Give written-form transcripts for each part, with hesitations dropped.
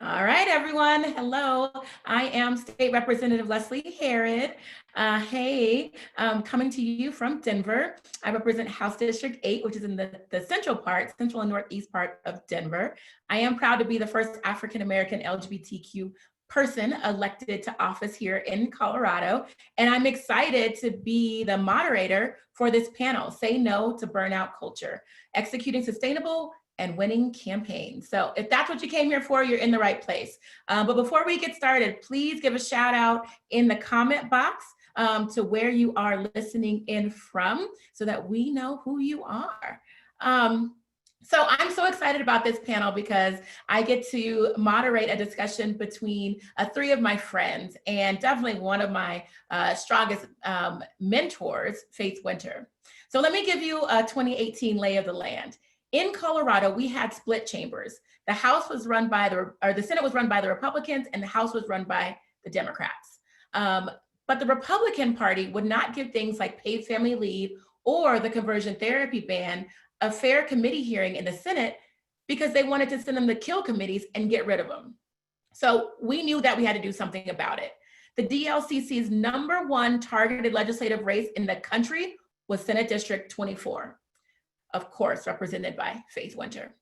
All right, everyone. Hello. I am State Representative Leslie Harrod. Hey, coming to you from Denver. I represent House District 8, which is in the central part, central and northeast part of Denver. I am proud to be the first African-American LGBTQ person elected to office here in Colorado. And I'm excited to be the moderator for this panel, Say No to Burnout Culture, Executing Sustainable and Winning campaigns. So if that's what you came here for, you're in the right place. But before we get started, please give a shout out in the comment box to where you are listening in from so that we know who you are. So I'm so excited about this panel because I get to moderate a discussion between three of my friends and definitely one of my strongest mentors, Faith Winter. So let me give you a 2018 lay of the land. In Colorado, we had split chambers. The House was run by the Senate was run by the Republicans and the House was run by the Democrats. But the Republican Party would not give things like paid family leave or the conversion therapy ban a fair committee hearing in the Senate because they wanted to send them to kill committees and get rid of them. So we knew that we had to do something about it. The DLCC's #1 targeted legislative race in the country was Senate District 24. Of course, represented by Faith Winter.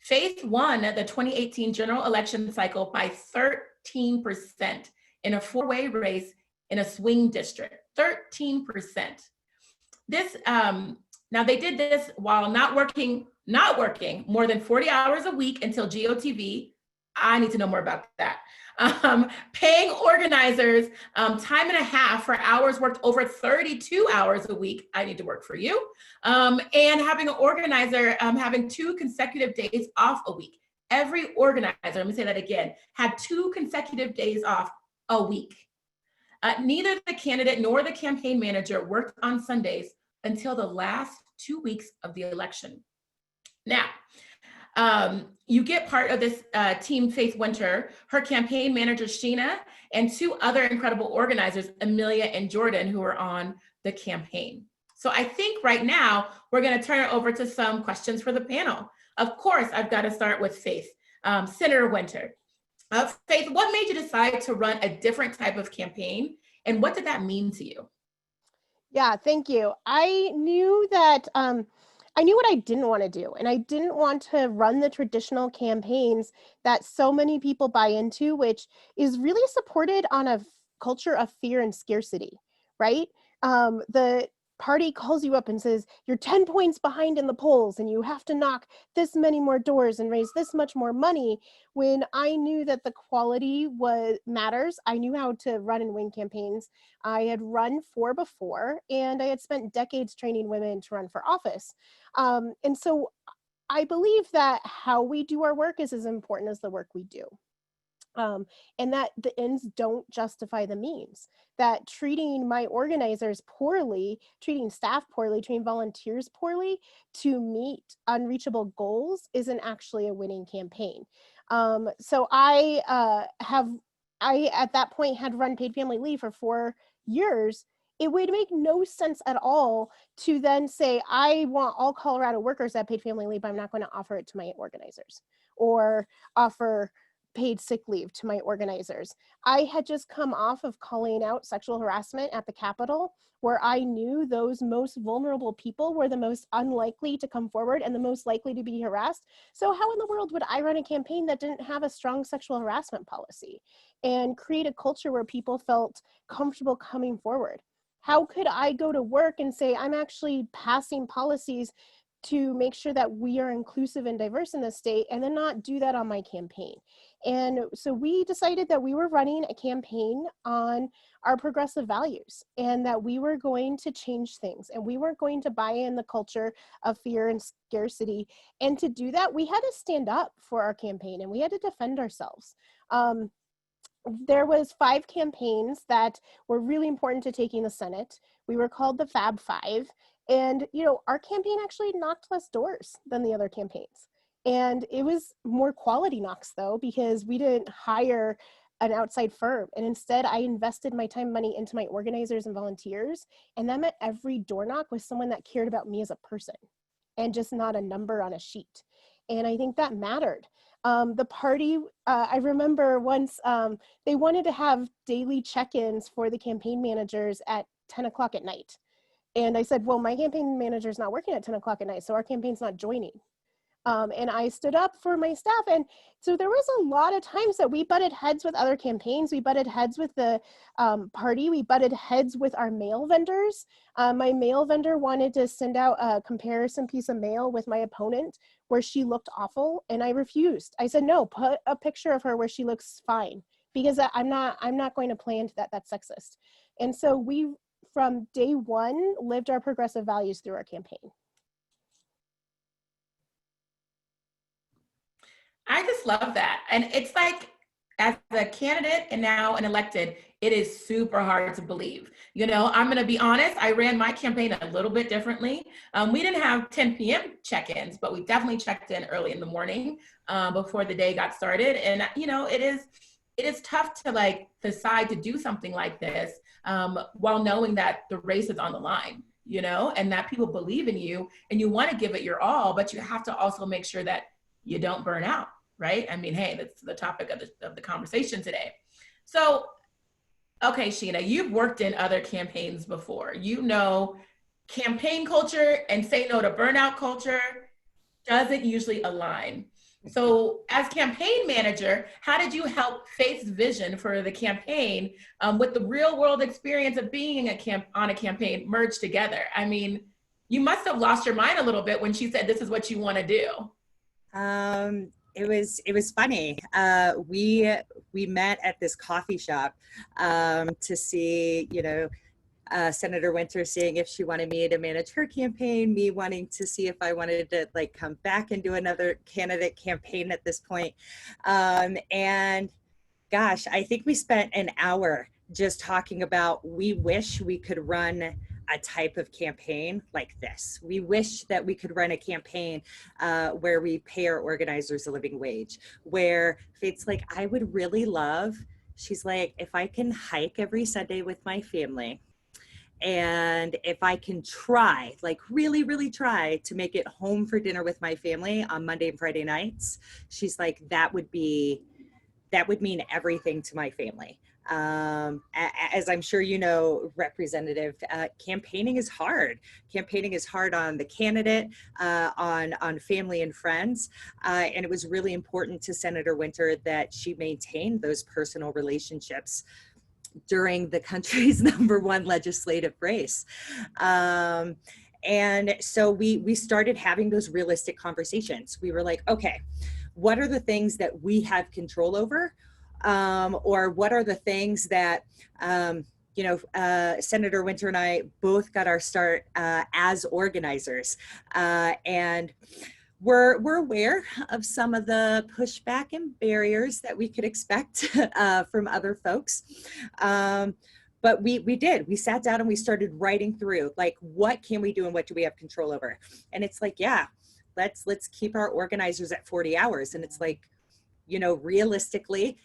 Faith won the 2018 general election cycle by 13% in a four-way race in a swing district, 13%. Now they did this while not working more than 40 hours a week until GOTV. I need to know more about that. Paying organizers time and a half for hours worked over 32 hours a week. I need to work for you. And having an organizer having 2 consecutive days off a week. Every organizer, let me say that again, had 2 consecutive days off a week. Neither the candidate nor the campaign manager worked on Sundays until the last 2 weeks of the election. Now, you get part of this team, Faith Winter, her campaign manager, Sheena, and 2 other incredible organizers, Amelia and Jordan, who are on the campaign. So I think right now, we're gonna turn it over to some questions for the panel. Of course, I've gotta start with Faith. Senator Winter. Faith, what made you decide to run a different type of campaign, and what did that mean to you? Yeah, thank you. I knew that I knew what I didn't want to do, and I didn't want to run the traditional campaigns that so many people buy into, which is really supported on a culture of fear and scarcity, right? The party calls you up and says, you're 10 points behind in the polls and you have to knock this many more doors and raise this much more money. When I knew that the quality matters, I knew how to run and win campaigns. I had run 4 before, and I had spent decades training women to run for office. And so I believe that how we do our work is as important as the work we do. And that the ends don't justify the means, that treating my organizers poorly, treating staff poorly, treating volunteers poorly to meet unreachable goals isn't actually a winning campaign. So I at that point had run paid family leave for 4 years. It would make no sense at all to then say, I want all Colorado workers that paid family leave, but I'm not going to offer it to my organizers, or offer paid sick leave to my organizers. I had just come off of calling out sexual harassment at the Capitol, where I knew those most vulnerable people were the most unlikely to come forward and the most likely to be harassed. So how in the world would I run a campaign that didn't have a strong sexual harassment policy and create a culture where people felt comfortable coming forward? How could I go to work and say, I'm actually passing policies to make sure that we are inclusive and diverse in the state, and then not do that on my campaign? And so we decided that we were running a campaign on our progressive values, and that we were going to change things, and we weren't going to buy in the culture of fear and scarcity. And to do that, we had to stand up for our campaign, and we had to defend ourselves. There was 5 campaigns that were really important to taking the Senate. We were called the Fab Five. And, our campaign actually knocked less doors than the other campaigns. And it was more quality knocks, though, because we didn't hire an outside firm. And instead, I invested my time and money into my organizers and volunteers. And that meant every door knock was someone that cared about me as a person and just not a number on a sheet. And I think that mattered. The party, I remember once they wanted to have daily check-ins for the campaign managers at 10 o'clock at night. And I said, well, my campaign manager is not working at 10 o'clock at night, so our campaign's not joining. And I stood up for my staff. And so there was a lot of times that we butted heads with other campaigns. We butted heads with the party. We butted heads with our mail vendors. My mail vendor wanted to send out a comparison piece of mail with my opponent where she looked awful. And I refused. I said, no, put a picture of her where she looks fine, because I'm not going to play into that. That's sexist. And so we, from day one, lived our progressive values through our campaign. I just love that. And it's like, as a candidate and now an elected, it is super hard to believe. You know, I'm going to be honest, I ran my campaign a little bit differently. We didn't have 10 p.m. check-ins, but we definitely checked in early in the morning before the day got started. And, you know, it is tough to like decide to do something like this while knowing that the race is on the line, you know, and that people believe in you and you want to give it your all, but you have to also make sure that you don't burn out. Right? I mean, hey, that's the topic of the conversation today. So, okay, Sheena, you've worked in other campaigns before. You know, campaign culture and say no to burnout culture doesn't usually align. So as campaign manager, how did you help Faith's vision for the campaign with the real world experience of being on a campaign merge together? I mean, you must have lost your mind a little bit when she said, this is what you want to do. It was funny. We met at this coffee shop to see, you know, Senator Winter seeing if she wanted me to manage her campaign, me wanting to see if I wanted to like come back and do another candidate campaign at this point. And gosh, I think we spent an hour just talking about, we wish we could run a type of campaign like this. We wish that we could run a campaign where we pay our organizers a living wage, where Faith's like, I would really love, she's like, if I can hike every Sunday with my family, and if I can try, like really, really try to make it home for dinner with my family on Monday and Friday nights, she's like, that would mean everything to my family. As I'm sure you know, Representative, campaigning is hard. Campaigning is hard on the candidate, on family and friends, and it was really important to Senator Winter that she maintained those personal relationships during the country's #1 legislative race. And so we started having those realistic conversations. We were like, okay, what are the things that we have control over? Or what are the things that, you know, Senator Winter and I both got our start as organizers. And we're aware of some of the pushback and barriers that we could expect from other folks. But we sat down and we started writing through, like, what can we do and what do we have control over? And it's like, yeah, let's keep our organizers at 40 hours. And it's like, you know, realistically,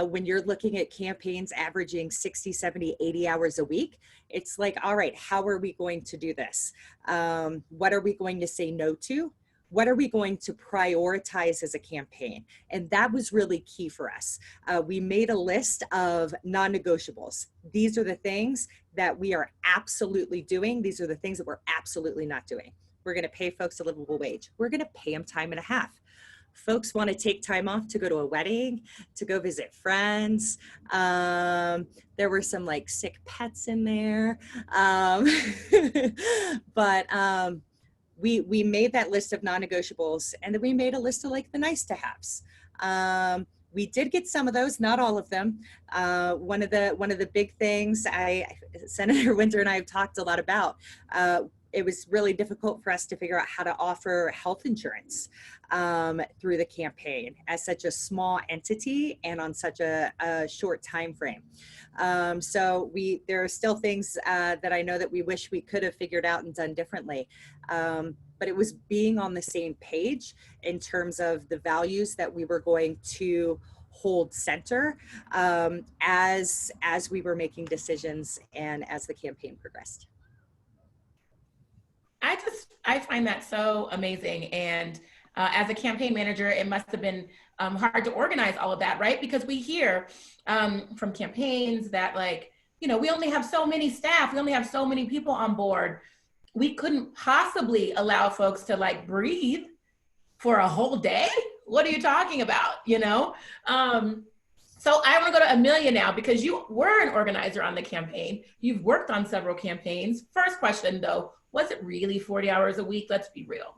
when you're looking at campaigns averaging 60, 70, 80 hours a week, it's like, all right, how are we going to do this? What are we going to say no to? What are we going to prioritize as a campaign? And that was really key for us. We made a list of non-negotiables. These are the things that we are absolutely doing. These are the things that we're absolutely not doing. We're going to pay folks a livable wage. We're going to pay them time and a half. Folks want to take time off to go to a wedding, to go visit friends. There were some like sick pets in there. But we made that list of non-negotiables, and then we made a list of like the nice to haves. We did get some of those, not all of them. One of the big things Senator Winter and I have talked a lot about, it was really difficult for us to figure out how to offer health insurance through the campaign as such a small entity and on such a short time frame. So there are still things that I know that we wish we could have figured out and done differently. But it was being on the same page in terms of the values that we were going to hold center as we were making decisions and as the campaign progressed. I find that so amazing. And As a campaign manager, it must have been hard to organize all of that, right? Because we hear from campaigns that like, you know, we only have so many staff, we only have so many people on board. We couldn't possibly allow folks to like breathe for a whole day. What are you talking about, you know? So I want to go to Amelia now, because you were an organizer on the campaign. You've worked on several campaigns. First question though, was it really 40 hours a week? Let's be real.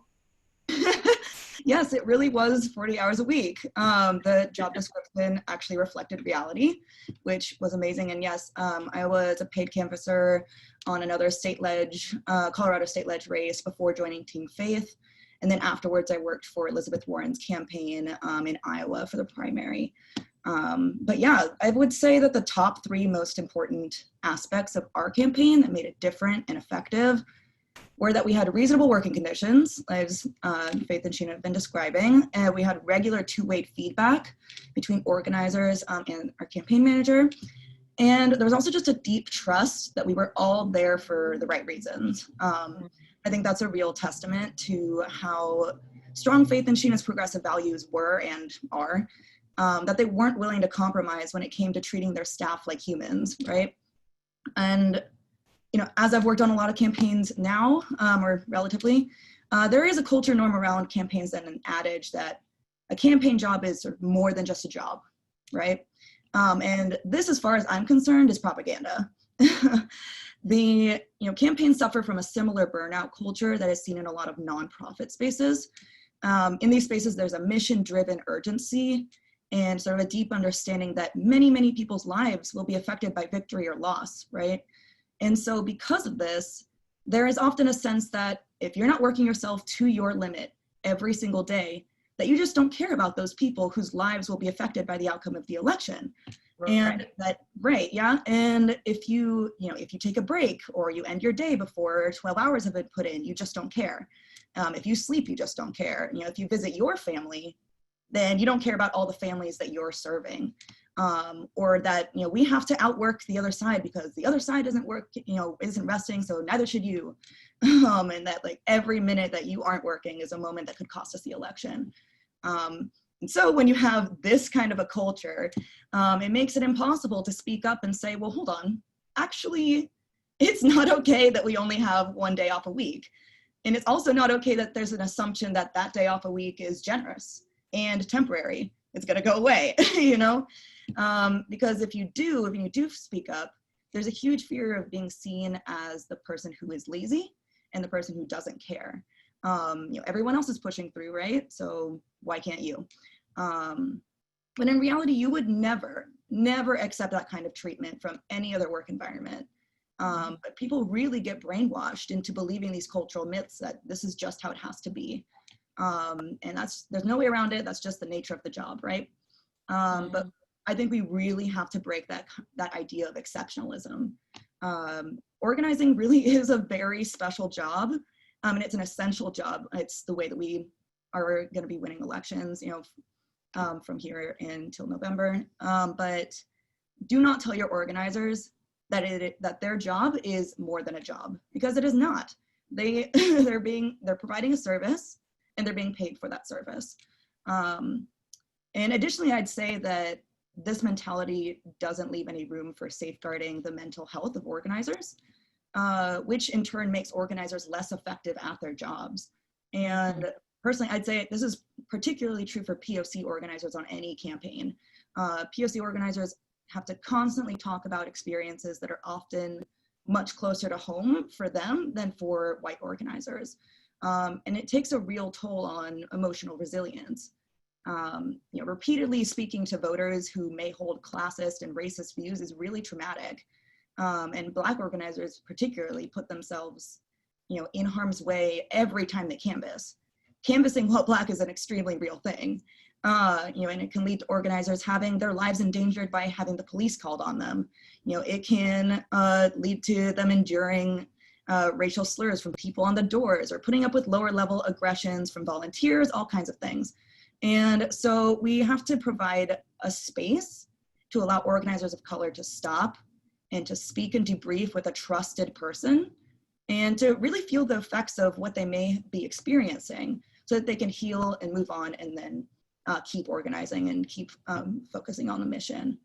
Yes, it really was 40 hours a week. The job description actually reflected reality, which was amazing. And yes, I was a paid canvasser on another state ledge, Colorado state ledge race before joining Team Faith. And then afterwards, I worked for Elizabeth Warren's campaign in Iowa for the primary. But yeah, I would say that the top 3 most important aspects of our campaign that made it different and effective were that we had reasonable working conditions, as Faith and Sheena have been describing, and we had regular two-way feedback between organizers and our campaign manager. And there was also just a deep trust that we were all there for the right reasons. I think that's a real testament to how strong Faith and Sheena's progressive values were and are, that they weren't willing to compromise when it came to treating their staff like humans, right? And you know, as I've worked on a lot of campaigns now, or relatively, there is a culture norm around campaigns and an adage that a campaign job is sort of more than just a job, right? And this, as far as I'm concerned, is propaganda. Campaigns suffer from a similar burnout culture that is seen in a lot of nonprofit spaces. In these spaces, there's a mission-driven urgency and sort of a deep understanding that many, many people's lives will be affected by victory or loss, right? And so because of this, there is often a sense that if you're not working yourself to your limit every single day, that you just don't care about those people whose lives will be affected by the outcome of the election. Right. And that, right, yeah. And if you take a break or you end your day before 12 hours have been put in, you just don't care. If you sleep, you just don't care. You know, if you visit your family, then you don't care about all the families that you're serving. Or that, you know, we have to outwork the other side because the other side isn't resting, so neither should you. And that like every minute that you aren't working is a moment that could cost us the election. And so when you have this kind of a culture, it makes it impossible to speak up and say, well, hold on, actually, it's not okay that we only have one day off a week. And it's also not okay that there's an assumption that that day off a week is generous and temporary. It's gonna go away, you know? Because if you do speak up, there's a huge fear of being seen as the person who is lazy and the person who doesn't care. Everyone else is pushing through, right? So why can't you? But in reality, you would never accept that kind of treatment from any other work environment. But people really get brainwashed into believing these cultural myths that this is just how it has to be. And there's no way around it. That's just the nature of the job, right? But I think we really have to break that idea of exceptionalism. Organizing really is a very special job, and it's an essential job. It's the way that we are going to be winning elections, from here until November. But do not tell your organizers that their job is more than a job, because it is not. They're providing a service, and they're being paid for that service. And additionally, I'd say that this mentality doesn't leave any room for safeguarding the mental health of organizers, which in turn makes organizers less effective at their jobs. And personally, I'd say this is particularly true for POC organizers on any campaign. POC organizers have to constantly talk about experiences that are often much closer to home for them than for white organizers. And it takes a real toll on emotional resilience. Repeatedly speaking to voters who may hold classist and racist views is really traumatic. And Black organizers particularly put themselves, in harm's way every time they canvass. Canvassing while Black is an extremely real thing. And it can lead to organizers having their lives endangered by having the police called on them. It can lead to them enduring racial slurs from people on the doors, or putting up with lower level aggressions from volunteers, all kinds of things. And so we have to provide a space to allow organizers of color to stop and to speak and debrief with a trusted person, and to really feel the effects of what they may be experiencing, so that they can heal and move on and then keep organizing and keep focusing on the mission.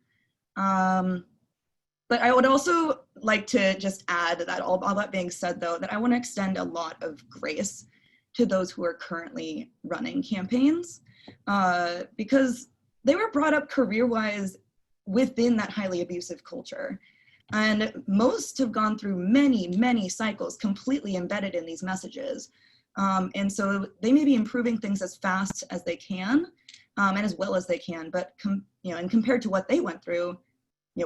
But I would also like to just add that all that being said, though, that I want to extend a lot of grace to those who are currently running campaigns, because they were brought up career-wise within that highly abusive culture. And most have gone through many, many cycles completely embedded in these messages. And so they may be improving things as fast as they can and as well as they can, but and compared to what they went through,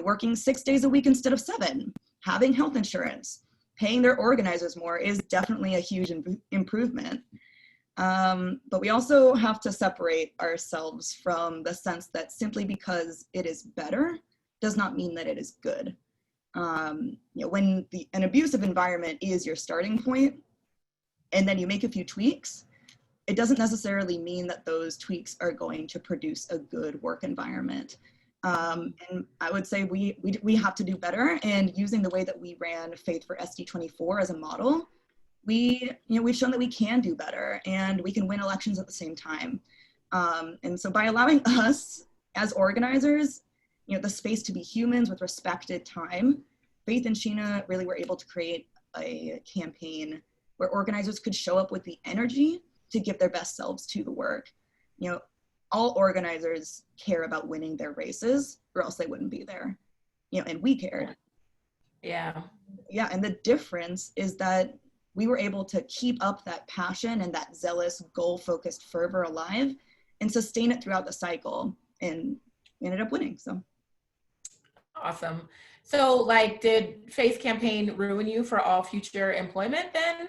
working 6 days a week instead of 7, having health insurance, paying their organizers more is definitely a huge improvement. But we also have to separate ourselves from the sense that simply because it is better does not mean that it is good. When an abusive environment is your starting point, and then you make a few tweaks, it doesn't necessarily mean that those tweaks are going to produce a good work environment. And I would say we have to do better. And using the way that we ran Faith for SD24 as a model, we've shown that we can do better and we can win elections at the same time. And so by allowing us as organizers, the space to be humans with respected time, Faith and Sheena really were able to create a campaign where organizers could show up with the energy to give their best selves to the work. All organizers care about winning their races, or else they wouldn't be there. And we cared. Yeah. Yeah, and the difference is that we were able to keep up that passion and that zealous, goal-focused fervor alive and sustain it throughout the cycle, and ended up winning. So Awesome. So did Faith's campaign ruin you for all future employment then?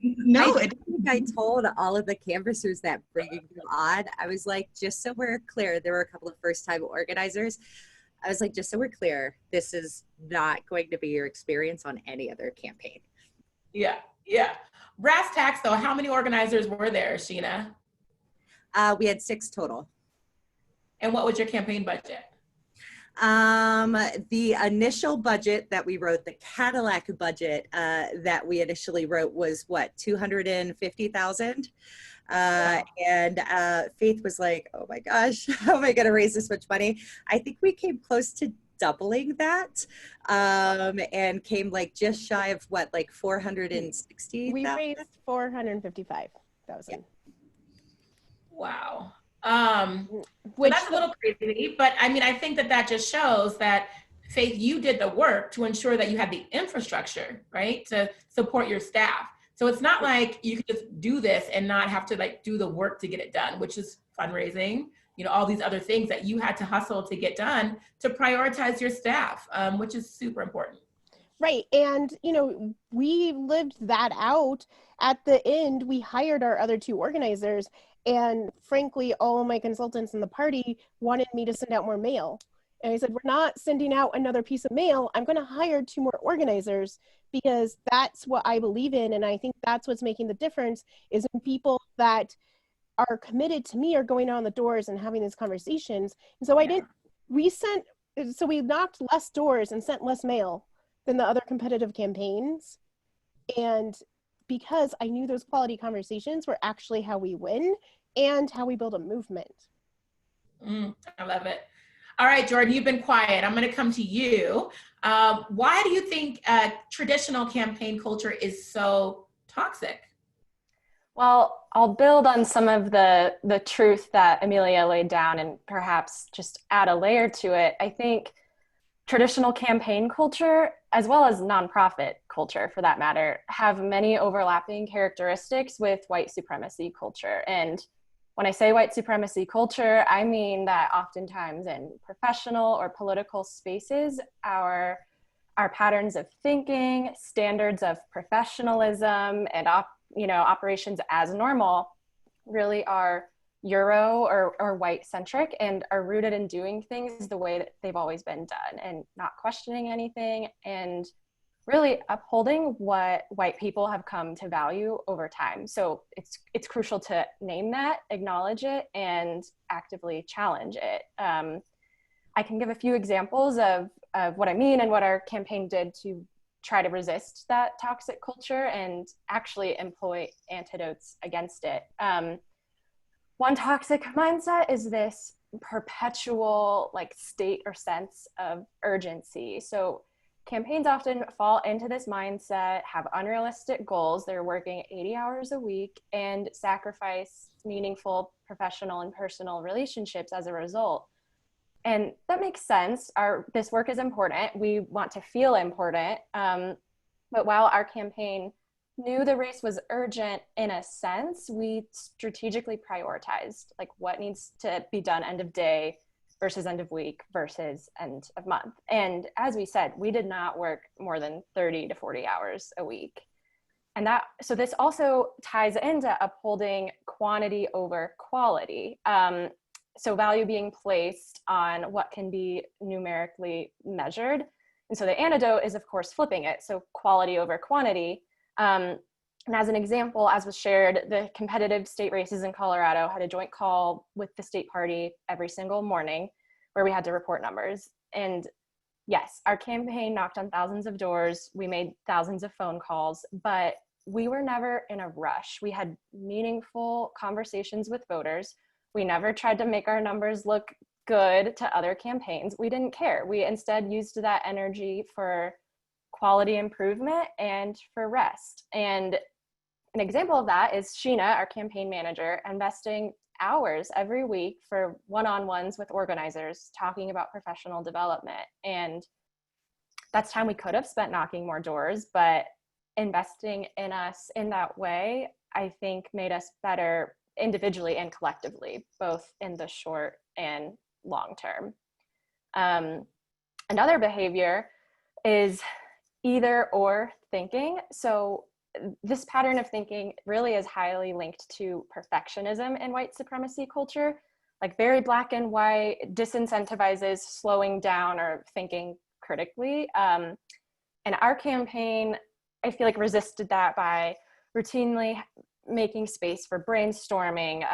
No, I think I told all of the canvassers that bringing them on, I was like, just so we're clear, there were a couple of first-time organizers. I was like, just so we're clear, this is not going to be your experience on any other campaign. Yeah, yeah. Brass tacks though, how many organizers were there, Sheena? We had 6 total. And what was your campaign budget? The initial budget that we wrote, the Cadillac budget that we initially wrote was what, 250,000? And Faith was like, oh my gosh, how am I going to raise this much money? I think we came close to doubling that, and came just shy of what, 460,000? We raised 455,000. Yeah. Wow. Which that's a little crazy, but I mean, I think that just shows that Faith, you did the work to ensure that you had the infrastructure, right, to support your staff. So it's not like you could just do this and not have to do the work to get it done, which is fundraising, all these other things that you had to hustle to get done to prioritize your staff, which is super important. Right. And, we lived that out. At the end, we hired our other 2 organizers. And frankly, all my consultants in the party wanted me to send out more mail. And I said, we're not sending out another piece of mail. I'm going to hire 2 more organizers because that's what I believe in. And I think that's what's making the difference is when people that are committed to me are going on the doors and having these conversations. And so we knocked less doors and sent less mail than the other competitive campaigns. And because I knew those quality conversations were actually how we win and how we build a movement. I love it. All right, Jordan, you've been quiet. I'm going to come to you. Why do you think traditional campaign culture is so toxic? Well, I'll build on some of the truth that Amelia laid down and perhaps just add a layer to it. I think traditional campaign culture, as well as nonprofit culture for that matter, have many overlapping characteristics with white supremacy culture. And when I say white supremacy culture, I mean that oftentimes in professional or political spaces, our patterns of thinking, standards of professionalism, and operations as normal really are Euro or white centric and are rooted in doing things the way that they've always been done and not questioning anything and really upholding what white people have come to value over time. So it's crucial to name that, acknowledge it, and actively challenge it. I can give a few examples of what I mean and what our campaign did to try to resist that toxic culture and actually employ antidotes against it. One toxic mindset is this perpetual like state or sense of urgency. So campaigns often fall into this mindset, have unrealistic goals. They're working 80 hours a week and sacrifice meaningful professional and personal relationships as a result. And that makes sense. This work is important. We want to feel important. But while our campaign knew the race was urgent in a sense, we strategically prioritized like what needs to be done end of day versus end of week versus end of month. And as we said, we did not work more than 30 to 40 hours a week. And so this also ties into upholding quantity over quality. So value being placed on what can be numerically measured. And so the antidote is, of course, flipping it. So quality over quantity. And as an example, as was shared, the competitive state races in Colorado had a joint call with the state party every single morning where we had to report numbers. And yes, our campaign knocked on thousands of doors. We made thousands of phone calls, but we were never in a rush. We had meaningful conversations with voters. We never tried to make our numbers look good to other campaigns. We didn't care. We instead used that energy for quality improvement and for rest. And an example of that is Sheena, our campaign manager, investing hours every week for one-on-ones with organizers talking about professional development. And that's time we could have spent knocking more doors, but investing in us in that way, I think made us better individually and collectively, both in the short and long term. Another behavior is either or thinking. So this pattern of thinking really is highly linked to perfectionism in white supremacy culture, like very black and white, disincentivizes slowing down or thinking critically. And our campaign, I feel like, resisted that by routinely making space for brainstorming,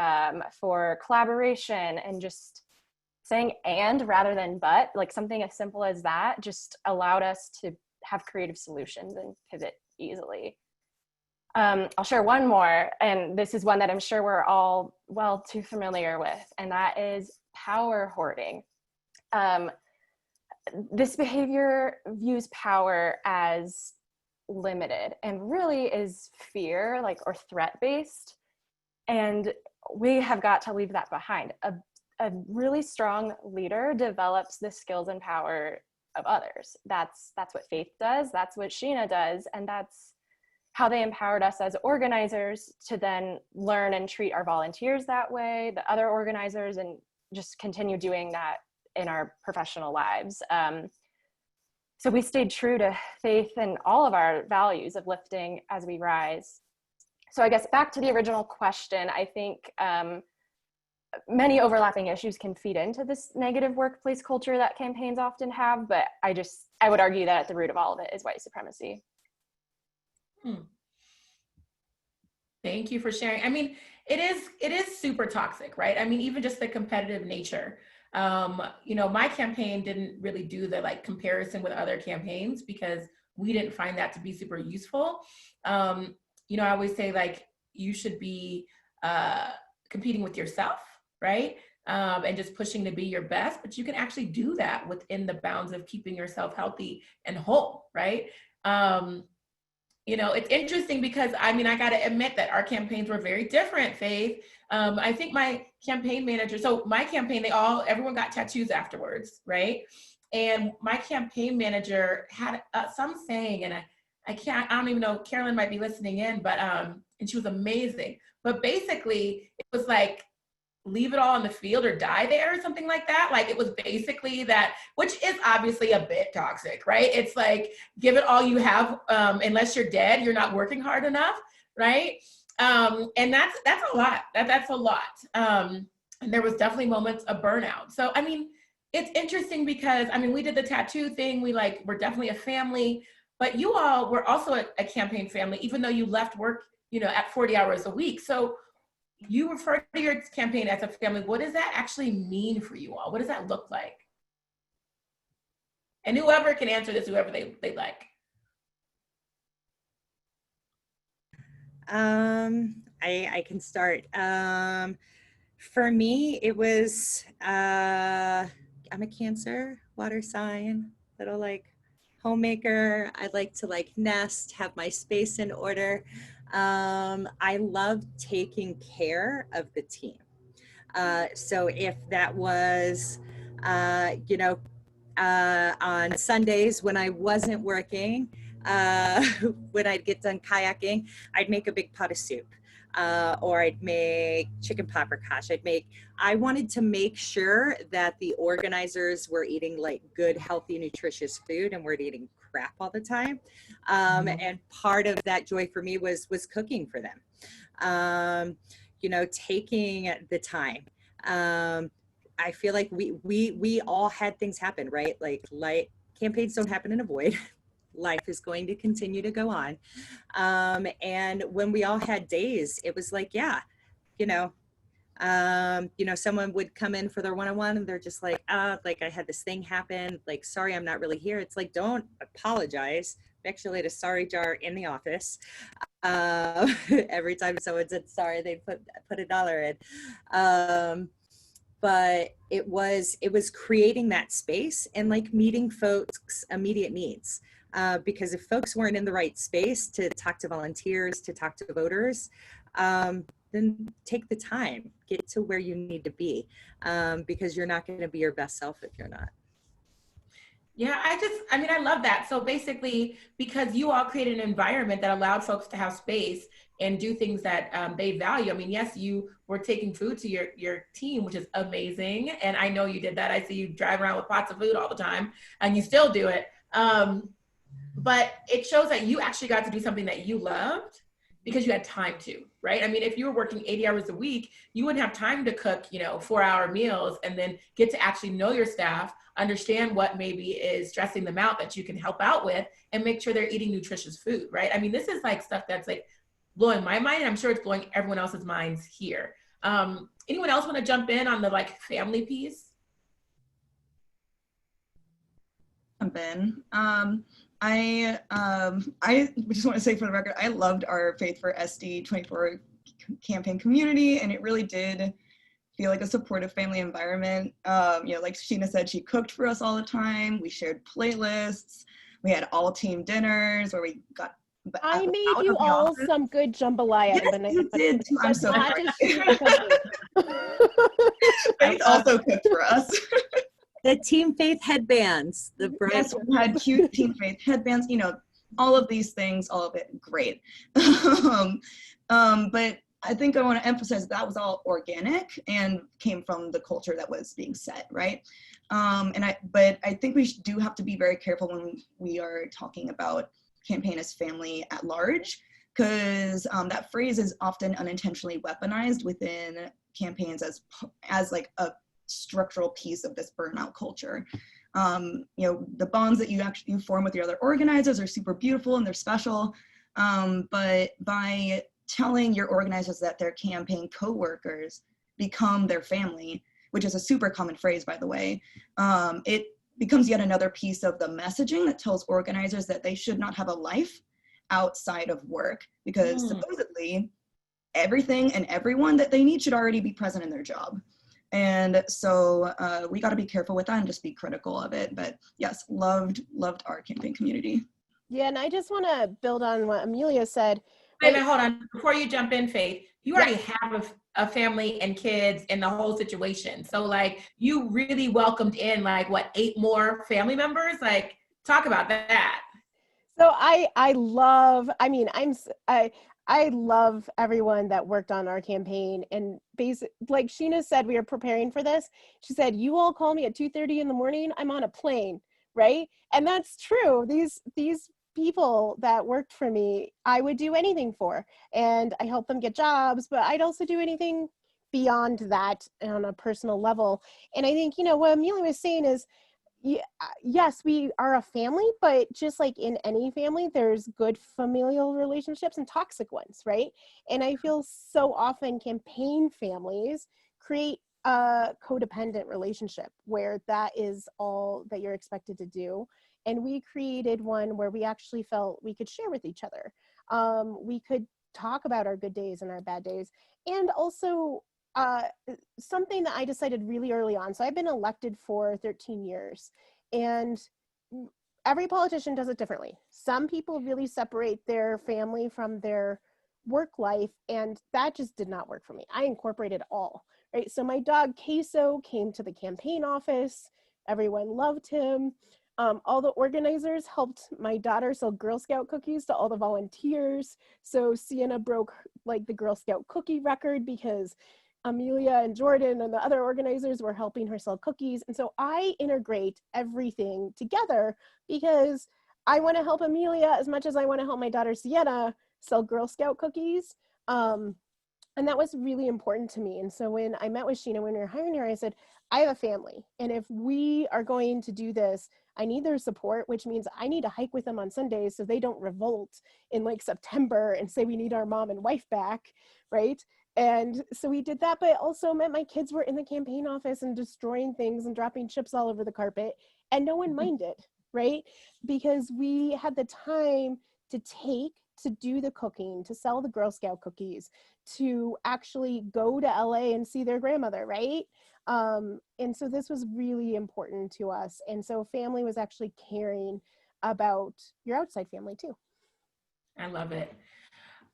for collaboration, and just saying and rather than but, like something as simple as that just allowed us to have creative solutions and pivot easily. I'll share one more, and this is one that I'm sure we're all well too familiar with, and that is power hoarding. This behavior views power as limited and really is fear, like, or threat based. And we have got to leave that behind. A really strong leader develops the skills and power of others. That's what Faith does. That's what Sheena does. And that's how they empowered us as organizers to then learn and treat our volunteers that way, the other organizers, and just continue doing that in our professional lives. So we stayed true to Faith and all of our values of lifting as we rise. So I guess back to the original question, I think many overlapping issues can feed into this negative workplace culture that campaigns often have, but I would argue that at the root of all of it is white supremacy. Thank you for sharing. I mean, it is super toxic, right? I mean, even just the competitive nature. My campaign didn't really do the like comparison with other campaigns because we didn't find that to be super useful. I always say like you should be competing with yourself, right? And just pushing to be your best, but you can actually do that within the bounds of keeping yourself healthy and whole, right? It's interesting because I got to admit that our campaigns were very different, Faith. I think my campaign manager, so my campaign, everyone got tattoos afterwards, right? And my campaign manager had some saying, and I don't even know, Carolyn might be listening in, but, and she was amazing. But basically it was like, leave it all in the field or die there or something like that. Like it was basically that, which is obviously a bit toxic, right? It's like, give it all you have, unless you're dead, you're not working hard enough, right? And that's a lot, that's a lot. And there was definitely moments of burnout. So, it's interesting because, we did the tattoo thing. We're definitely a family, but you all were also a campaign family, even though you left work, at 40 hours a week. So you refer to your campaign as a family. What does that actually mean for you all? What does that look like? And whoever can answer this, whoever they like. I can start. For me, it was, I'm a Cancer, water sign, little like homemaker. I like to like nest, have my space in order. I love taking care of the team. So if that was, you know, on Sundays when I wasn't working, uh, when I'd get done kayaking, I'd make a big pot of soup. Or I'd make chicken paprikash. I wanted to make sure that the organizers were eating like good, healthy, nutritious food and weren't eating crap all the time. And part of that joy for me was cooking for them. You know, taking the time. I feel like we all had things happen, right? Like campaigns don't happen in a void. Life is going to continue to go on. And when we all had days, it was like, yeah, you know, someone would come in for their one-on-one and they're just like I had this thing happen. Like, sorry, I'm not really here. It's like, don't apologize. We actually had a sorry jar in the office. Every time someone said sorry, they put $1 in. But it was creating that space and like meeting folks' immediate needs. Because if folks weren't in the right space to talk to volunteers, to talk to voters, then take the time, get to where you need to be, because you're not going to be your best self if you're not. Yeah, I mean, I love that. So basically, because you all created an environment that allowed folks to have space and do things that they value. I mean, yes, you were taking food to your team, which is amazing. And I know you did that. I see you drive around with pots of food all the time and you still do it. But it shows that you actually got to do something that you loved because you had time to, right? I mean, if you were working 80 hours a week, you wouldn't have time to cook, 4-hour meals and then get to actually know your staff, understand what maybe is stressing them out that you can help out with and make sure they're eating nutritious food, right? I mean, this is like stuff that's like blowing my mind. And I'm sure it's blowing everyone else's minds here. Anyone else want to jump in on the like family piece? Jump in. I just want to say for the record, I loved our Faith for SD 24 campaign community, and it really did feel like a supportive family environment. Like Sheena said, she cooked for us all the time. We shared playlists. We had all team dinners where we got. I made you all some good jambalaya. Yes, you did too. I'm so not sorry. just Sheena Faith also cooked for us. The Team Faith headbands, the bright. Yes, we had cute Team Faith headbands, all of these things, all of it, great. But I think I want to emphasize that was all organic and came from the culture that was being set, right? But I think we do have to be very careful when we are talking about campaign as family at large, because that phrase is often unintentionally weaponized within campaigns as like a structural piece of this burnout culture. The bonds that you form with your other organizers are super beautiful and they're special, but by telling your organizers that their campaign co-workers become their family, which is a super common phrase, by the way, it becomes yet another piece of the messaging that tells organizers that they should not have a life outside of work, because supposedly everything and everyone that they need should already be present in their job. And so we got to be careful with that and just be critical of it. But yes, loved our campaign community. Yeah, and I just want to build on what Amelia said. Wait a minute, hold on. Before you jump in, Faith, you already have a family and kids in the whole situation. So like you really welcomed in like what, 8 more family members? Like talk about that. So I love everyone that worked on our campaign, and like Sheena said, we were preparing for this. She said, you all call me at 2:30 in the morning, I'm on a plane, right? And that's true. These people that worked for me, I would do anything for, and I helped them get jobs, but I'd also do anything beyond that on a personal level. And I think, what Amelia was saying is, yes, we are a family, but just like in any family, there's good familial relationships and toxic ones, right? And I feel so often campaign families create a codependent relationship where that is all that you're expected to do. And we created one where we actually felt we could share with each other. We could talk about our good days and our bad days. And also something that I decided really early on. So I've been elected for 13 years, and every politician does it differently. Some people really separate their family from their work life, and that just did not work for me. I incorporated all, right? So my dog Queso came to the campaign office. Everyone loved him. All the organizers helped my daughter sell Girl Scout cookies to all the volunteers. So Sienna broke like the Girl Scout cookie record because Amelia and Jordan and the other organizers were helping her sell cookies. And so I integrate everything together because I want to help Amelia as much as I want to help my daughter Sienna sell Girl Scout cookies. And that was really important to me. And so when I met with Sheena, when we were hiring her, I said, I have a family. And if we are going to do this, I need their support, which means I need to hike with them on Sundays so they don't revolt in like September and say we need our mom and wife back, right? And so we did that, but it also meant my kids were in the campaign office and destroying things and dropping chips all over the carpet, and no one minded, right? Because we had the time to do the cooking, to sell the Girl Scout cookies, to actually go to LA and see their grandmother, right? And so this was really important to us. And so family was actually caring about your outside family too. I love it.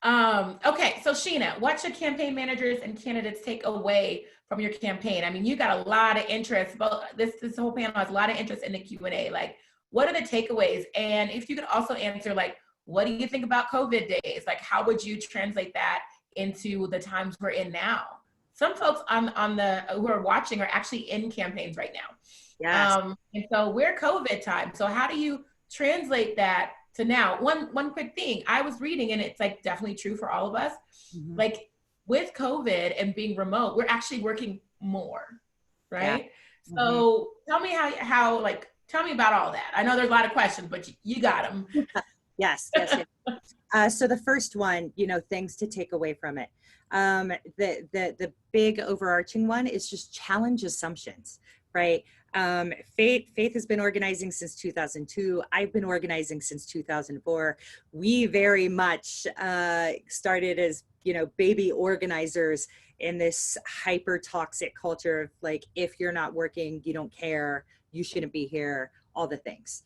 Okay, so Sheena, what should campaign managers and candidates take away from your campaign? I mean, you got a lot of interest, but this whole panel has a lot of interest in the Q&A. Like, what are the takeaways? And if you could also answer, like, what do you think about COVID days? Like, how would you translate that into the times we're in now? Some folks on the who are watching are actually in campaigns right now. Yes. And so we're COVID time. So how do you translate that to now? One quick thing, I was reading, and it's like definitely true for all of us. Mm-hmm. Like with COVID and being remote, we're actually working more, right? Yeah. So tell me how like, tell me about all that. I know there's a lot of questions, but you got them. Yes. So the first one, things to take away from it. The big overarching one is just challenge assumptions, right? Faith has been organizing since 2002. I've been organizing since 2004. We very much started as, baby organizers in this hyper toxic culture of like, if you're not working, you don't care, you shouldn't be here, all the things.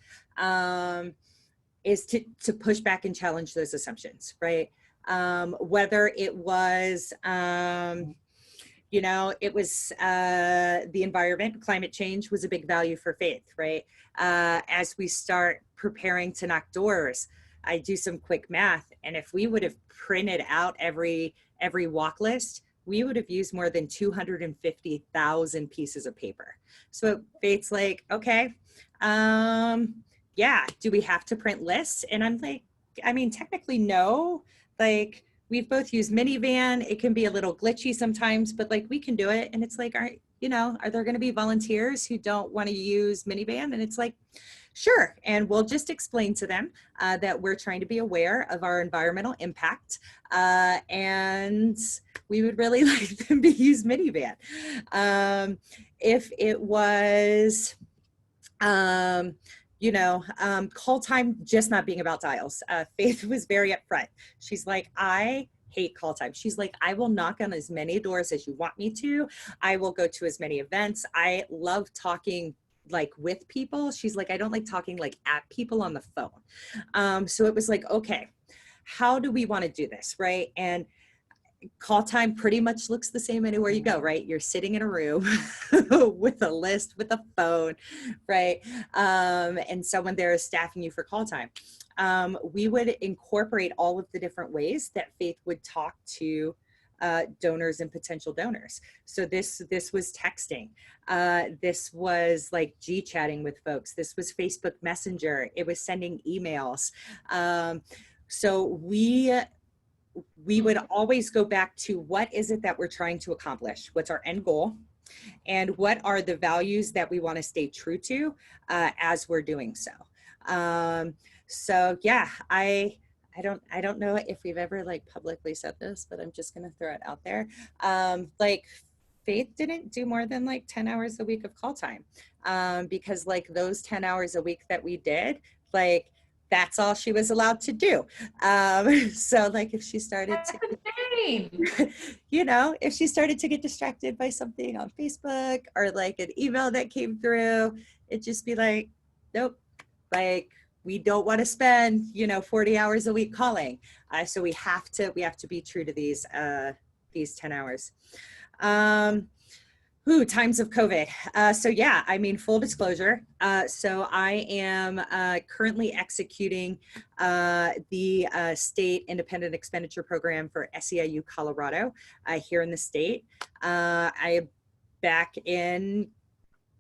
Is to push back and challenge those assumptions, right? Whether it was, it was the environment, climate change was a big value for Faith, right? As we start preparing to knock doors, I do some quick math, and if we would have printed out every walk list, we would have used more than 250,000 pieces of paper. So Faith's like, okay, yeah, do we have to print lists? And I'm like, I mean, technically no. Like, we've both used minivan. It can be a little glitchy sometimes, but like we can do it. And it's like, are there going to be volunteers who don't want to use minivan? And it's like, sure. And we'll just explain to them that we're trying to be aware of our environmental impact. And we would really like them to use minivan. If it was, call time just not being about dials. Faith was very upfront. She's like, I hate call time. She's like, I will knock on as many doors as you want me to. I will go to as many events. I love talking like with people. She's like, I don't like talking like at people on the phone. So it was like, okay, how do we want to do this, right? And call time pretty much looks the same anywhere you go, right? You're sitting in a room with a list, with a phone, right? And someone there is staffing you for call time. We would incorporate all of the different ways that Faith would talk to donors and potential donors. So this was texting. This was like G-chatting with folks. This was Facebook Messenger. It was sending emails. So we would always go back to what is it that we're trying to accomplish? What's our end goal? And what are the values that we want to stay true to as we're doing so? So yeah, I don't know if we've ever like publicly said this, but I'm just going to throw it out there. Like Faith didn't do more than like 10 hours a week of call time because like those 10 hours a week that we did, like that's all she was allowed to do. So like if she started That's to, insane. you know, if she started to get distracted by something on Facebook or like an email that came through, it'd just be like, nope, like we don't want to spend, you know, 40 hours a week calling. So we have to be true to these 10 hours. Times of COVID. So yeah, I mean, full disclosure. So I am currently executing the state independent expenditure program for SEIU Colorado here in the state. I am back in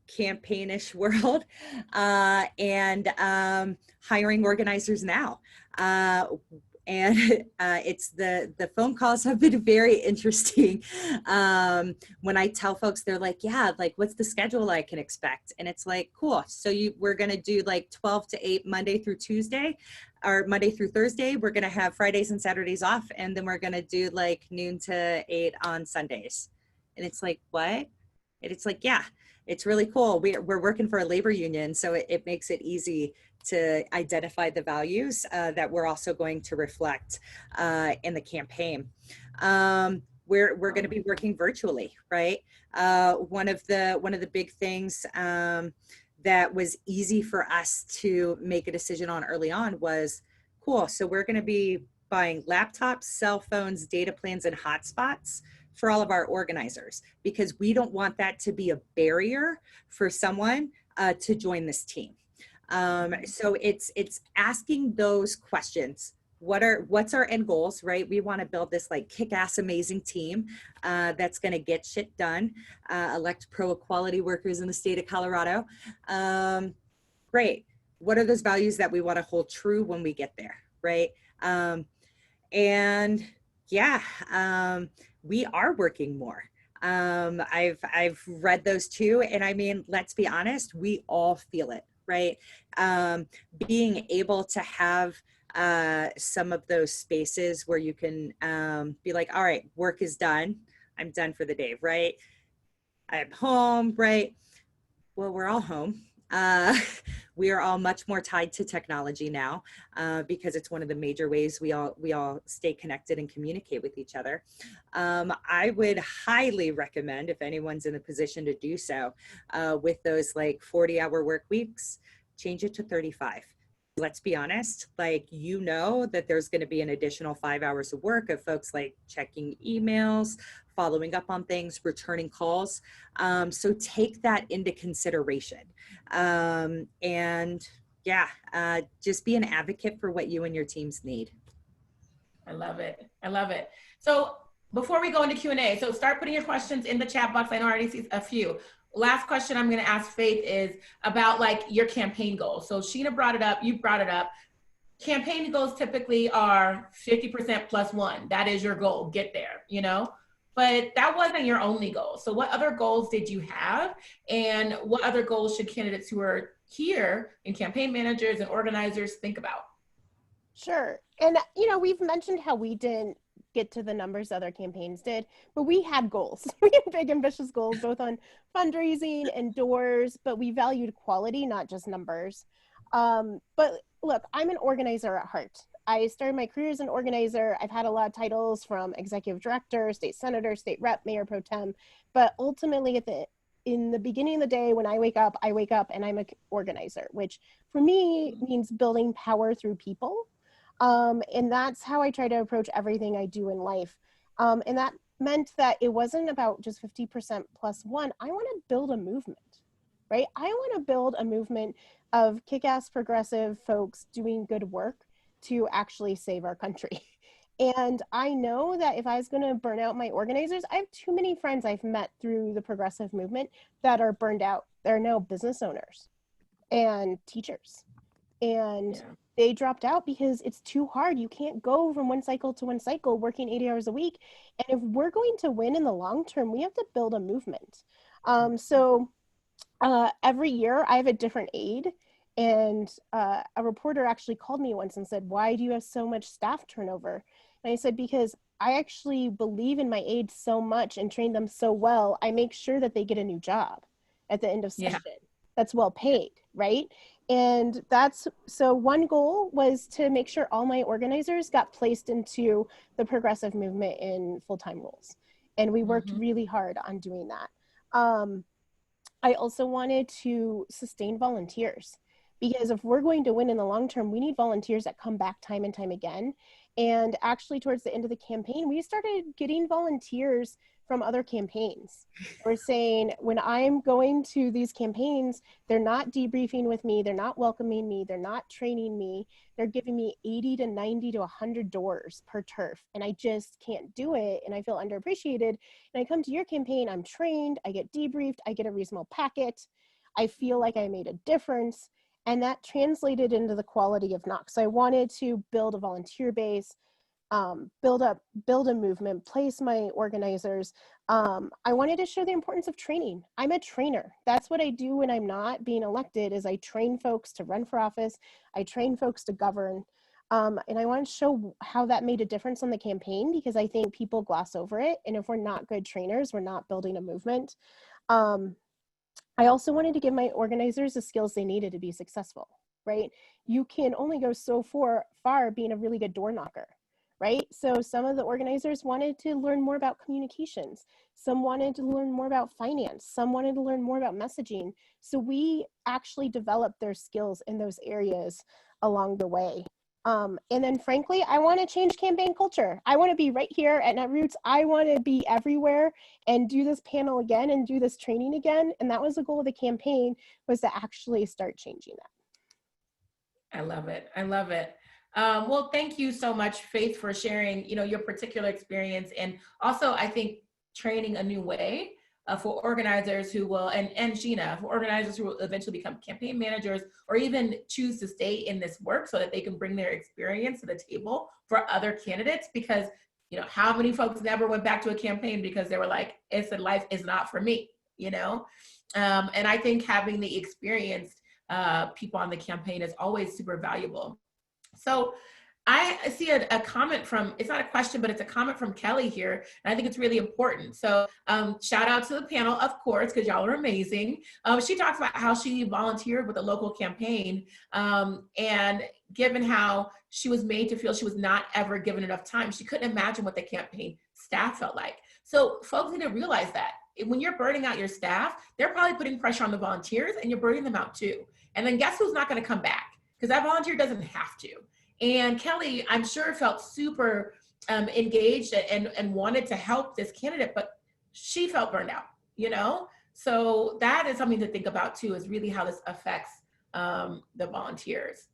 campaignish world and hiring organizers now. And it's the phone calls have been very interesting. When I tell folks, they're like, yeah, like what's the schedule I can expect? And it's like, cool. So we're going to do like 12 to 8 Monday through Tuesday or Monday through Thursday. We're going to have Fridays and Saturdays off. And then we're going to do like noon to 8 on Sundays. And it's like, what? And it's like, yeah, it's really cool. We're working for a labor union. So it makes it easy to identify the values that we're also going to reflect in the campaign. We're going to be working virtually, right? One of the big things that was easy for us to make a decision on early on was, cool, so we're going to be buying laptops, cell phones, data plans, and hotspots for all of our organizers, because we don't want that to be a barrier for someone to join this team. So it's asking those questions. What's our end goals, right? We want to build this like kick-ass amazing team that's going to get shit done, elect pro-equality workers in the state of Colorado. Great. What are those values that we want to hold true when we get there, right? And yeah, we are working more. I've read those too, and I mean, let's be honest, we all feel it, right? Being able to have some of those spaces where you can be like, all right, work is done. I'm done for the day, right? I'm home, right? Well, we're all home. We are all much more tied to technology now because it's one of the major ways we all stay connected and communicate with each other. I would highly recommend, if anyone's in the position to do so, with those like 40-hour work weeks, change it to 35. Let's be honest, like, you know that there's going to be an additional 5 hours of work of folks like checking emails, following up on things, returning calls. So take that into consideration. And yeah, just be an advocate for what you and your teams need. I love it. I love it. So before we go into Q&A, so start putting your questions in the chat box. I know I already see a few. Last question I'm going to ask Faith is about like your campaign goals. So Sheena brought it up, you brought it up. Campaign goals typically are 50% plus one. That is your goal, get there, you know? But that wasn't your only goal. So what other goals did you have? And what other goals should candidates who are here and campaign managers and organizers think about? Sure. And, you know, we've mentioned how we didn't get to the numbers other campaigns did, but we had goals. We had big, ambitious goals, both on fundraising and doors, but we valued quality, not just numbers. But look, I'm an organizer at heart. I started my career as an organizer. I've had a lot of titles from executive director, state senator, state rep, mayor pro tem, but ultimately in the beginning of the day, when I wake up and I'm an organizer, which for me means building power through people. And that's how I try to approach everything I do in life. And that meant that it wasn't about just 50% plus one. I want to build a movement, right? I want to build a movement of kick-ass progressive folks doing good work to actually save our country. And I know that if I was going to burn out my organizers, I have too many friends I've met through the progressive movement that are burned out. They're now business owners and teachers. And they dropped out because it's too hard. You can't go from one cycle to one cycle working 80 hours a week. And if we're going to win in the long term, we have to build a movement. So every year I have a different aide. And a reporter actually called me once and said, why do you have so much staff turnover? And I said, because I actually believe in my aides so much and train them so well, I make sure that they get a new job at the end of session. that's well paid, right? And so one goal was to make sure all my organizers got placed into the progressive movement in full-time roles. And we worked really hard on doing that. I also wanted to sustain volunteers, because if we're going to win in the long term, we need volunteers that come back time and time again. And actually towards the end of the campaign, we started getting volunteers from other campaigns. We're saying, when I'm going to these campaigns, they're not debriefing with me, they're not welcoming me, they're not training me, they're giving me 80 to 90 to 100 doors per turf, and I just can't do it, and I feel underappreciated. And I come to your campaign, I'm trained, I get debriefed, I get a reasonable packet, I feel like I made a difference, and that translated into the quality of Knox. So I wanted to build a volunteer base, build a movement, place my organizers. I wanted to show the importance of training. I'm a trainer. That's what I do when I'm not being elected, is I train folks to run for office. I train folks to govern. And I want to show how that made a difference on the campaign, because I think people gloss over it. And if we're not good trainers, we're not building a movement. I also wanted to give my organizers the skills they needed to be successful, right? You can only go so far being a really good door knocker, right? So some of the organizers wanted to learn more about communications. Some wanted to learn more about finance. Some wanted to learn more about messaging. So we actually developed their skills in those areas along the way. And then frankly, I want to change campaign culture. I want to be right here at Netroots. I want to be everywhere and do this panel again and do this training again. And that was the goal of the campaign, was to actually start changing that. I love it. I love it. Well, thank you so much, Faith, for sharing, your particular experience, and also I think training a new way for organizers who will, and Sheena, for organizers who will eventually become campaign managers, or even choose to stay in this work so that they can bring their experience to the table for other candidates. Because, how many folks never went back to a campaign because they were like, it's a life is not for me, and I think having the experienced people on the campaign is always super valuable. So I see a comment from, it's not a question, but it's a comment from Kelly here, and I think it's really important. So shout out to the panel, of course, because y'all are amazing. She talks about how she volunteered with a local campaign, and given how she was made to feel she was not ever given enough time, she couldn't imagine what the campaign staff felt like. So folks need to realize that when you're burning out your staff, they're probably putting pressure on the volunteers, and you're burning them out too. And then guess who's not going to come back? Because that volunteer doesn't have to. And Kelly, I'm sure, felt super engaged and wanted to help this candidate, but she felt burned out, So that is something to think about too, is really how this affects the volunteers.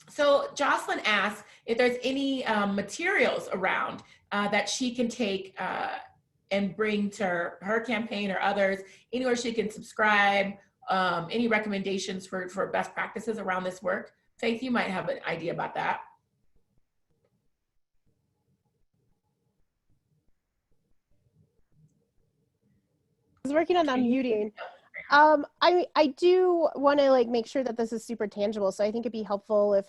So Jocelyn asks if there's any materials around that she can take and bring to her campaign or others, anywhere she can subscribe, any recommendations for best practices around this work. Faith, you might have an idea about that. I was working on unmuting. I do want to make sure that this is super tangible. So I think it'd be helpful if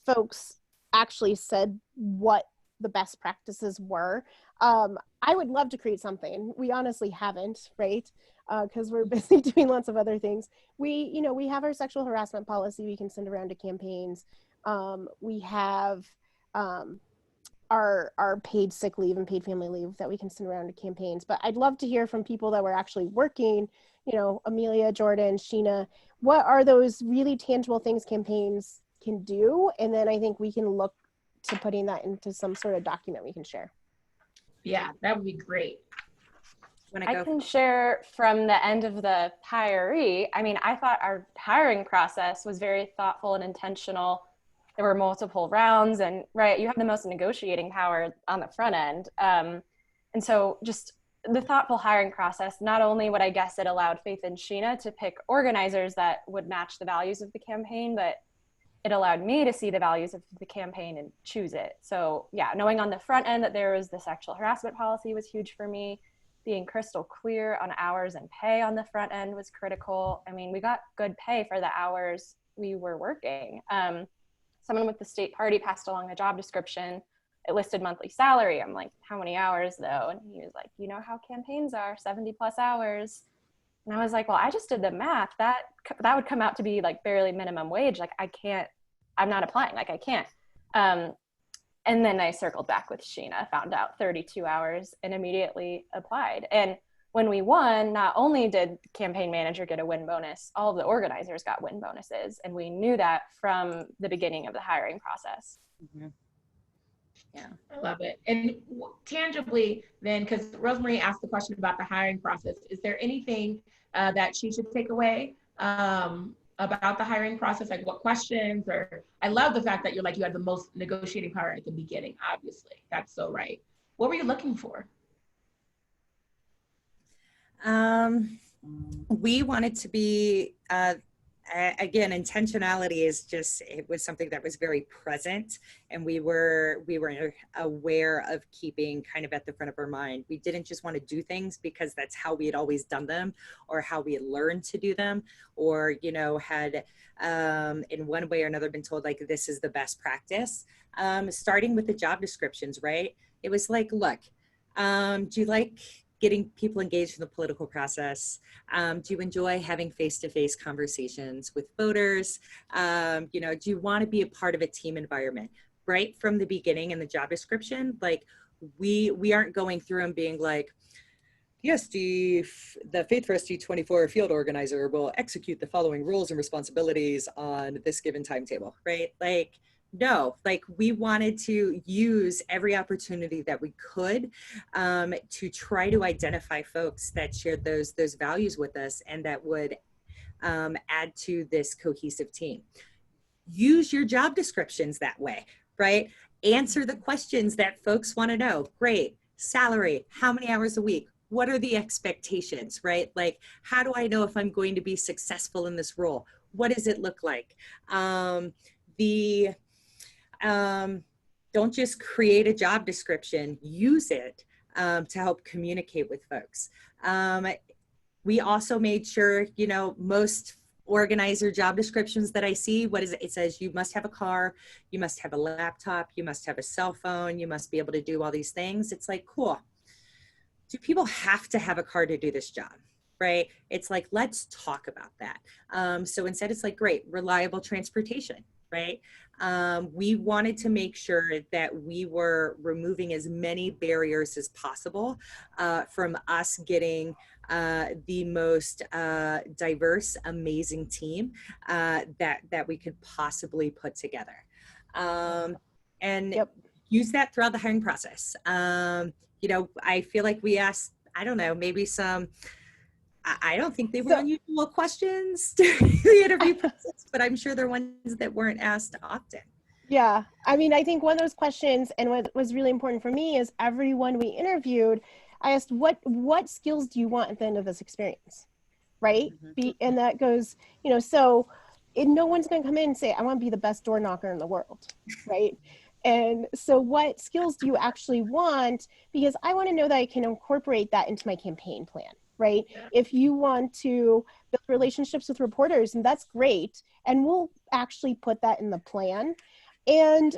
folks actually said what the best practices were. I would love to create something. We honestly haven't, right? Because we're busy doing lots of other things. We have our sexual harassment policy we can send around to campaigns. We have our paid sick leave and paid family leave that we can send around to campaigns. But I'd love to hear from people that were actually working, Amelia, Jordan, Sheena, what are those really tangible things campaigns can do? And then I think we can look to putting that into some sort of document we can share. Yeah, that would be great. I can share from the end of the hiree. I mean, I thought our hiring process was very thoughtful and intentional. There were multiple rounds, and you have the most negotiating power on the front end. And so just the thoughtful hiring process, not only would I guess it allowed Faith and Sheena to pick organizers that would match the values of the campaign, but it allowed me to see the values of the campaign and choose it. So yeah, knowing on the front end that there was the sexual harassment policy was huge for me. Being crystal clear on hours and pay on the front end was critical. I mean, we got good pay for the hours we were working. Someone with the state party passed along a job description. It listed monthly salary. I'm like, how many hours though? And he was like, you know how campaigns are, 70 plus hours. And I was like, well, I just did the math. That would come out to be like barely minimum wage. Like I'm not applying. Like I can't. And then I circled back with Sheena, found out 32 hours and immediately applied. And when we won, not only did the campaign manager get a win bonus, all of the organizers got win bonuses. And we knew that from the beginning of the hiring process. Mm-hmm. Yeah. I love it. And tangibly then, because Rosemary asked the question about the hiring process, is there anything that she should take away about the hiring process? Like what questions, or I love the fact that you're like, you had the most negotiating power at the beginning, obviously. That's so right. What were you looking for? We wanted to be, again, intentionality is just, it was something that was very present, and we were aware of keeping kind of at the front of our mind. We didn't just want to do things because that's how we had always done them, or how we had learned to do them, or, you know, had in one way or another been told like, this is the best practice. Starting with the job descriptions, right? It was like, look, do you like getting people engaged in the political process? Do you enjoy having face-to-face conversations with voters? You know, do you want to be a part of a team environment? Right from the beginning in the job description, like we aren't going through and being like, yes, the Faith for SD24 field organizer will execute the following roles and responsibilities on this given timetable, right? Like, no, like we wanted to use every opportunity that we could to try to identify folks that shared those values with us and that would add to this cohesive team. Use your job descriptions that way, right? Answer the questions that folks want to know. Great. Salary, how many hours a week? What are the expectations, right? Like, how do I know if I'm going to be successful in this role? What does it look like? Don't just create a job description, use it to help communicate with folks. We also made sure, you know, most organizer job descriptions that I see, what is it? It says you must have a car, you must have a laptop, you must have a cell phone, you must be able to do all these things. It's like, cool. Do people have to have a car to do this job? Right? It's like, let's talk about that. So instead it's like, great, reliable transportation, right? We wanted to make sure that we were removing as many barriers as possible from us getting the most diverse, amazing team that we could possibly put together. And Yep. use that throughout the hiring process. You know, I feel like we asked, I don't know, maybe some, I don't think they were unusual questions during the interview process, but I'm sure they're ones that weren't asked often. Yeah, I mean, I think one of those questions, and what was really important for me, is everyone we interviewed, I asked, what skills do you want at the end of this experience, right? Mm-hmm. And that goes, you know, so no one's going to come in and say, I want to be the best door knocker in the world, right? And so what skills do you actually want? Because I want to know that I can incorporate that into my campaign plan, right? Yeah. If you want to build relationships with reporters, and that's great, and we'll actually put that in the plan. And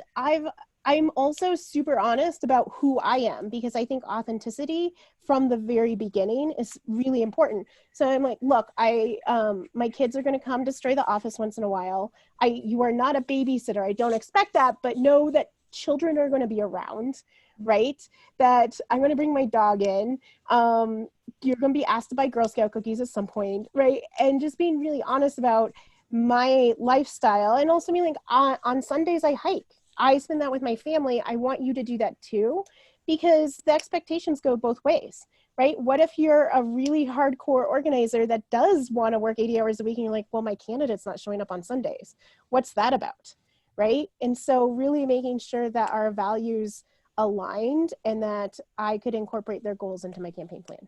I'm also super honest about who I am, because I think authenticity from the very beginning is really important. So I'm like, look, my kids are going to come destroy the office once in a while. You are not a babysitter. I don't expect that, but know that children are going to be around, right? That I'm going to bring my dog in. You're going to be asked to buy Girl Scout cookies at some point, right? And just being really honest about my lifestyle, and also being like, on Sundays I hike. I spend that with my family. I want you to do that too, because the expectations go both ways, right? What if you're a really hardcore organizer that does want to work 80 hours a week and you're like, well, my candidate's not showing up on Sundays. What's that about, right? And so really making sure that our values aligned and that I could incorporate their goals into my campaign plan.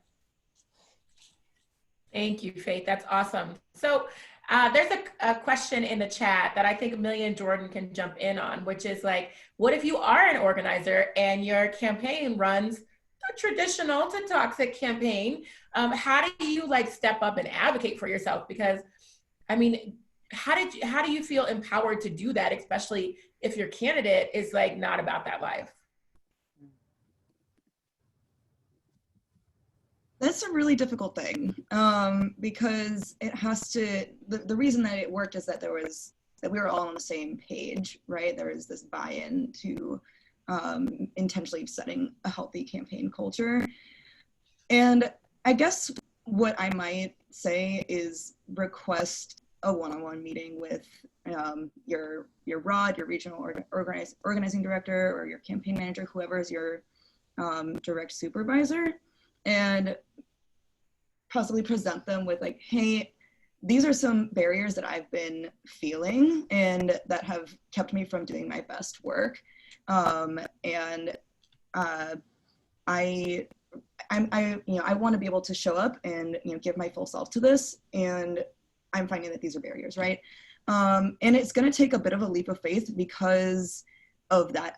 Thank you, Faith. That's awesome. So there's a question in the chat that I think Amelia and Jordan can jump in on, which is like, what if you are an organizer and your campaign runs a traditional to toxic campaign? How do you like step up and advocate for yourself? Because I mean, how do you feel empowered to do that, especially if your candidate is like not about that life? That's a really difficult thing, because it has to, the reason that it worked is that that we were all on the same page, right? There was this buy-in to intentionally setting a healthy campaign culture. And I guess what I might say is request a one-on-one meeting with your ROD, your regional organizing director, or your campaign manager, whoever is your direct supervisor, and possibly present them with like, hey, these are some barriers that I've been feeling and that have kept me from doing my best work. And I want to be able to show up and give my full self to this, and I'm finding that these are barriers, right? And it's going to take a bit of a leap of faith because of that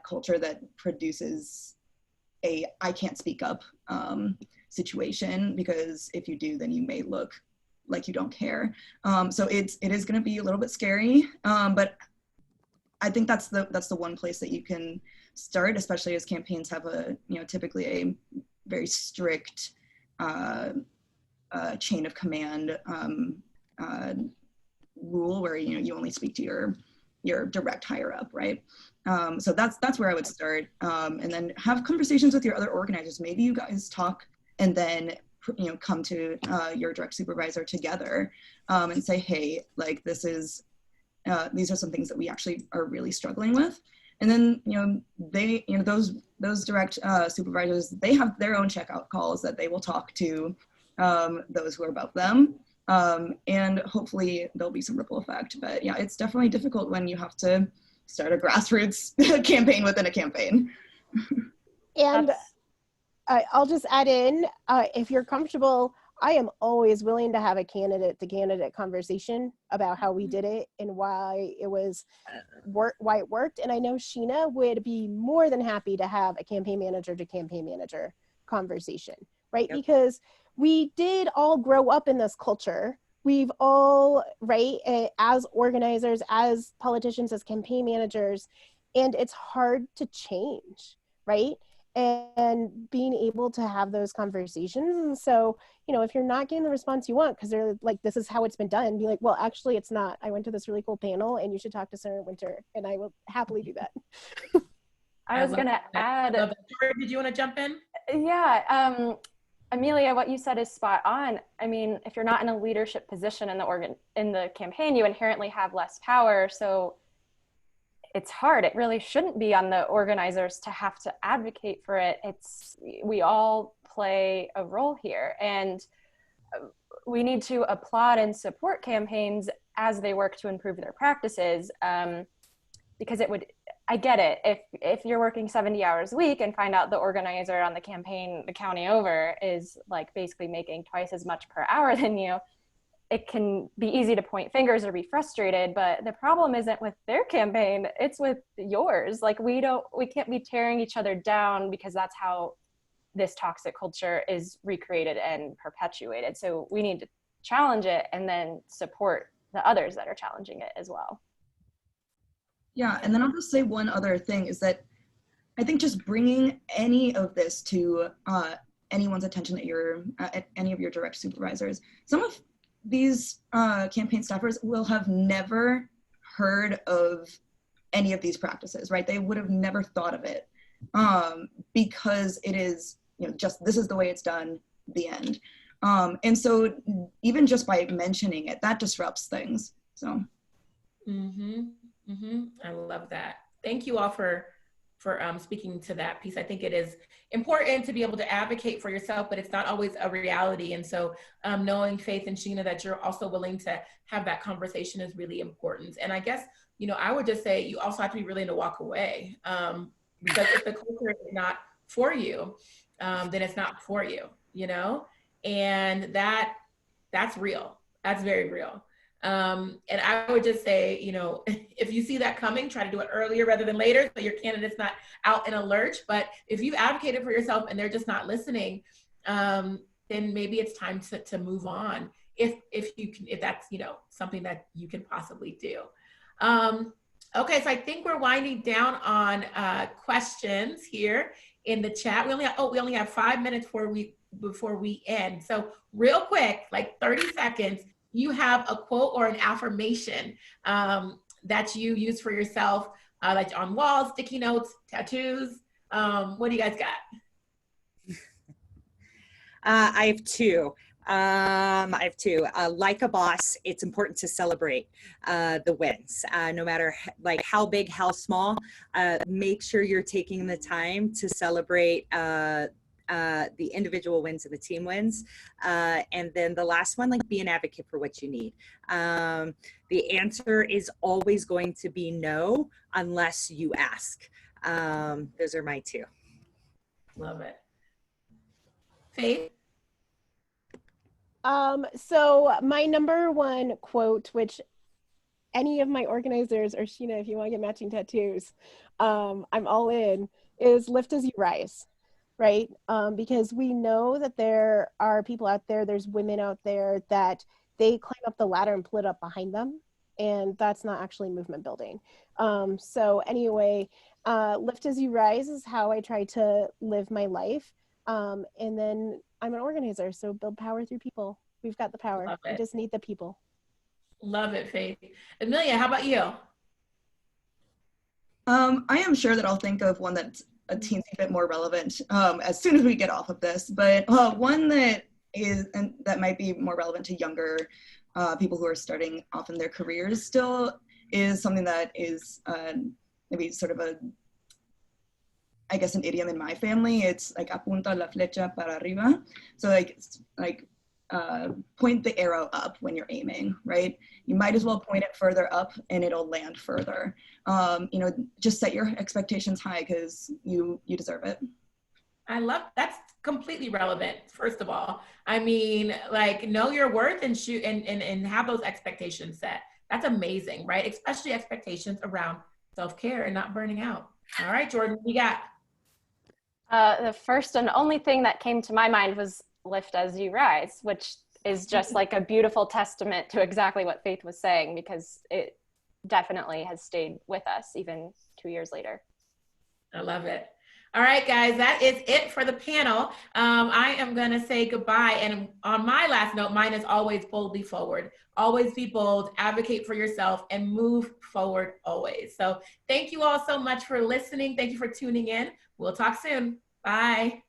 culture that produces a I can't speak up situation, because if you do, then you may look like you don't care. So it is going to be a little bit scary, but I think that's the one place that you can start, especially as campaigns have a typically a very strict chain of command rule where you only speak to your direct higher up, right? So that's where I would start, and then have conversations with your other organizers. Maybe you guys talk and then come to your direct supervisor together and say, hey, like this is these are some things that we actually are really struggling with. And then they those direct supervisors, they have their own checkout calls that they will talk to those who are above them, and hopefully there'll be some ripple effect. But yeah, it's definitely difficult when you have to start a grassroots campaign within a campaign. And I'll just add in, if you're comfortable, I am always willing to have a candidate to candidate conversation about how we did it and why it worked. And I know Sheena would be more than happy to have a campaign manager to campaign manager conversation, right? Yep. Because we did all grow up in this culture. We've all, right, as organizers, as politicians, as campaign managers, and it's hard to change, right? And being able to have those conversations. And so, if you're not getting the response you want, because they're like, this is how it's been done, be like, well, actually it's not. I went to this really cool panel and you should talk to Senator Winter, and I will happily do that. I was going to add. Did you want to jump in? Yeah. Amelia, what you said is spot on. I mean, if you're not in a leadership position in the campaign, you inherently have less power. So it's hard. It really shouldn't be on the organizers to have to advocate for it. We all play a role here, and we need to applaud and support campaigns as they work to improve their practices. Because I get it. If you're working 70 hours a week and find out the organizer on the campaign, the county over, is like basically making twice as much per hour than you, it can be easy to point fingers or be frustrated, but the problem isn't with their campaign, it's with yours. Like we can't be tearing each other down, because that's how this toxic culture is recreated and perpetuated. So we need to challenge it and then support the others that are challenging it as well. Yeah, and then I'll just say one other thing is that I think just bringing any of this to anyone's attention that you're at any of your direct supervisors, some of these campaign staffers will have never heard of any of these practices, right? They would have never thought of it because it is, just this is the way it's done, the end. And so even just by mentioning it, that disrupts things. So. I love that. Thank you all for speaking to that piece. I think it is important to be able to advocate for yourself, but it's not always a reality. And so knowing, Faith and Sheena, that you're also willing to have that conversation is really important. And I guess, I would just say you also have to be willing to walk away, because if the culture is not for you, then it's not for you, and that's real. That's very real. And I would just say, if you see that coming, try to do it earlier rather than later, so your candidate's not out in a lurch. But if you've advocated for yourself and they're just not listening, then maybe it's time to move on. If that's, something that you can possibly do. Okay, so I think we're winding down on questions here in the chat. We only have 5 minutes before we before we end. So real quick, like 30 seconds, you have a quote or an affirmation that you use for yourself, like on walls, sticky notes, tattoos. What do you guys got? I have two. Like a boss, it's important to celebrate the wins, no matter like how big, how small. Make sure you're taking the time to celebrate the individual wins and the team wins. And then the last one, like be an advocate for what you need. The answer is always going to be no, unless you ask. Those are my two. Love it. Faith? So my number one quote, which any of my organizers, or Sheena, if you want to get matching tattoos, I'm all in, is lift as you rise, right? Because we know that there are people out there, there's women out there that they climb up the ladder and pull it up behind them. And that's not actually movement building. So anyway, lift as you rise is how I try to live my life. And then I'm an organizer, so build power through people. We've got the power. We just need the people. Love it, Faith. Amelia, how about you? I am sure that I'll think of one that's a teensy bit more relevant as soon as we get off of this, but one that is, and that might be more relevant to younger people who are starting off in their careers still, is something that is maybe sort of a, I guess, an idiom in my family. It's like apunta la flecha para arriba. So like point the arrow up when you're aiming, right? You might as well point it further up and it'll land further. You know, just set your expectations high because you deserve it. I love, that's completely relevant, first of all. I mean, like, know your worth and shoot and have those expectations set. That's amazing, right? Especially expectations around self-care and not burning out. All right, Jordan, we got. The first and only thing that came to my mind was lift as you rise, which is just like a beautiful testament to exactly what Faith was saying, because it definitely has stayed with us even 2 years later. I love it. All right, guys, that is it for the panel. I am going to say goodbye. And on my last note, mine is always boldly forward. Always be bold, advocate for yourself, and move forward always. So thank you all so much for listening. Thank you for tuning in. We'll talk soon. Bye.